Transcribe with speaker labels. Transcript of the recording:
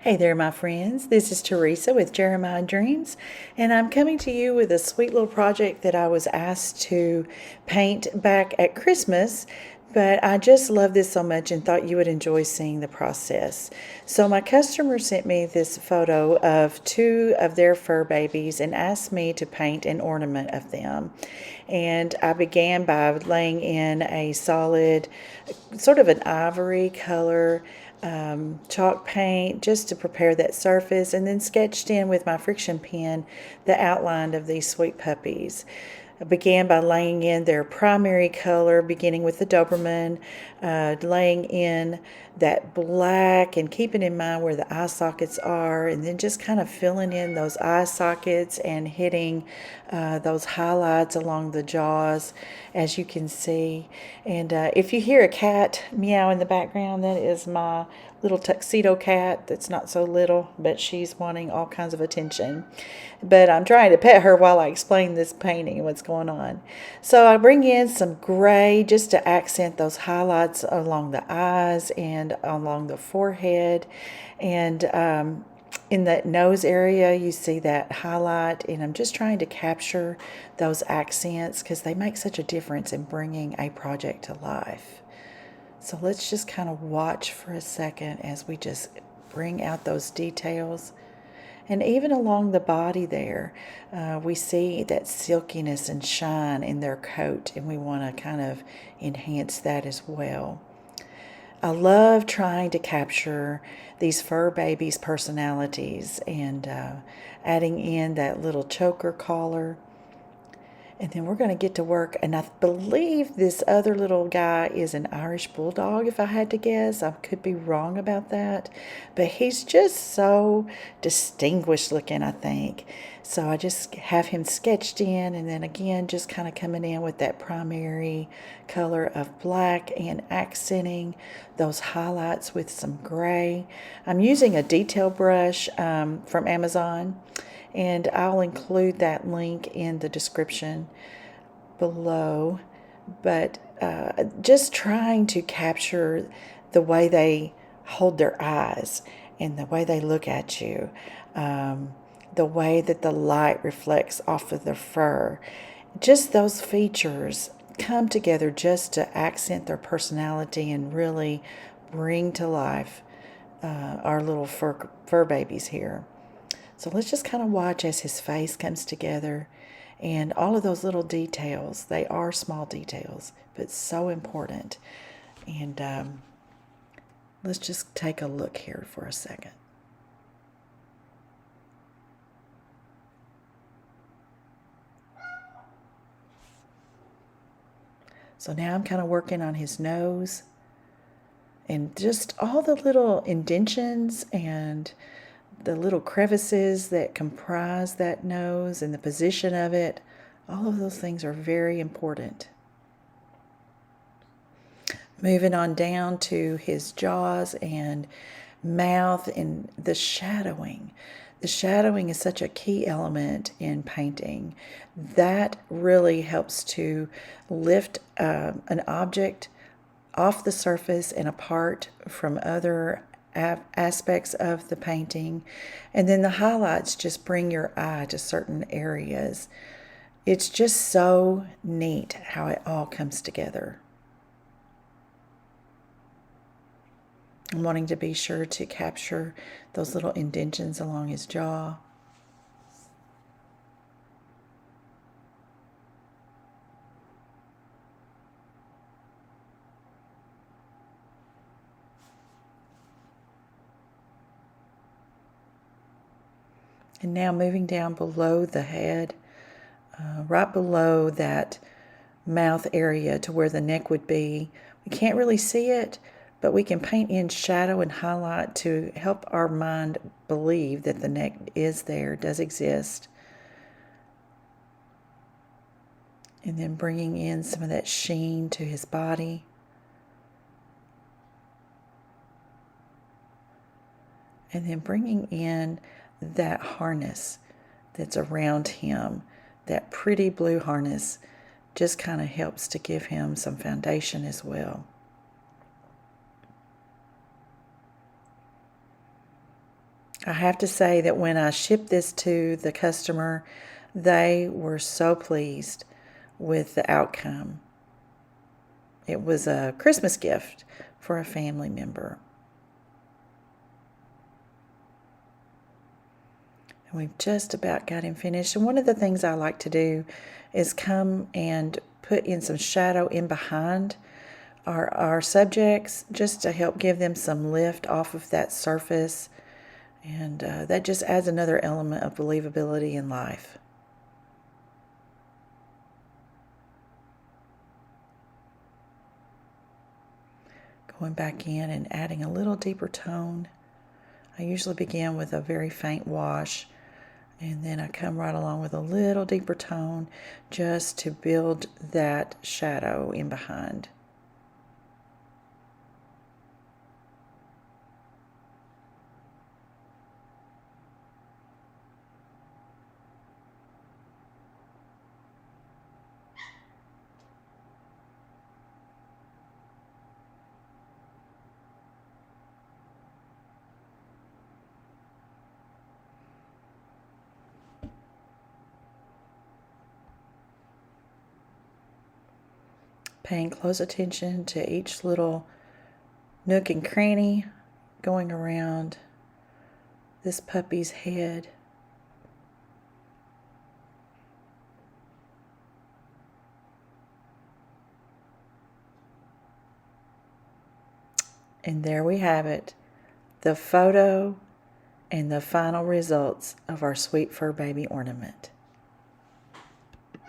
Speaker 1: Hey there, my friends. This is Teresa with Jeremiah Dreams, and I'm coming to you with a sweet little project that I was asked to paint back at Christmas. But I just love this so much and thought you would enjoy seeing the process. So, my customer sent me this photo of two of their fur babies and asked me to paint an ornament of them. And I began by laying in a solid, sort of an ivory color chalk paint just to prepare that surface, and then sketched in with my friction pen the outline of these sweet puppies. I began by laying in their primary color, beginning with the Doberman, laying in that black and keeping in mind where the eye sockets are, and then just kind of filling in those eye sockets and hitting those highlights along the jaws, as you can see. And if you hear a cat meow in the background, that is my little tuxedo cat that's not so little, but she's wanting all kinds of attention. But I'm trying to pet her while I explain this painting and what's going on. So I bring in some gray just to accent those highlights along the eyes and along the forehead. And in that nose area, you see that highlight, and I'm just trying to capture those accents because they make such a difference in bringing a project to life. So let's just kind of watch for a second as we just bring out those details. And even along the body there, we see that silkiness and shine in their coat, and we want to kind of enhance that as well. I love trying to capture these fur babies' personalities and adding in that little choker collar. And then we're going to get to work. And I believe this other little guy is an Irish bulldog, if I had to guess. I could be wrong about that. But he's just so distinguished looking, I think. So I just have him sketched in, and then again, just kind of coming in with that primary color of black and accenting those highlights with some gray. I'm using a detail brush from Amazon, and I'll include that link in the description below. But just trying to capture the way they hold their eyes and the way they look at you, the way that the light reflects off of their fur. Just those features come together just to accent their personality and really bring to life our little fur babies here. So let's just kind of watch as his face comes together, and all of those little details. They are small details, but so important. And let's just take a look here for a second. So now I'm kind of working on his nose and just all the little indentions and the little crevices that comprise that nose and the position of it. All of those things are very important. Moving on down to his jaws and mouth and the shadowing. The shadowing is such a key element in painting. That really helps to lift an object off the surface and apart from other aspects of the painting. And then the highlights just bring your eye to certain areas. It's just so neat how it all comes together. I'm wanting to be sure to capture those little indentions along his jaw. And now moving down below the head, right below that mouth area to where the neck would be. We can't really see it, but we can paint in shadow and highlight to help our mind believe that the neck is there, does exist. And then bringing in some of that sheen to his body. And then bringing in that harness that's around him, that pretty blue harness, just kind of helps to give him some foundation as well. I have to say that when I shipped this to the customer, they were so pleased with the outcome. It was a Christmas gift for a family member. And we've just about got him finished. And one of the things I like to do is come and put in some shadow in behind our subjects, just to help give them some lift off of that surface. And that just adds another element of believability in life. Going back in and adding a little deeper tone. I usually begin with a very faint wash, and then I come right along with a little deeper tone just to build that shadow in behind. Paying close attention to each little nook and cranny going around this puppy's head. And there we have it, the photo and the final results of our sweet fur baby ornament.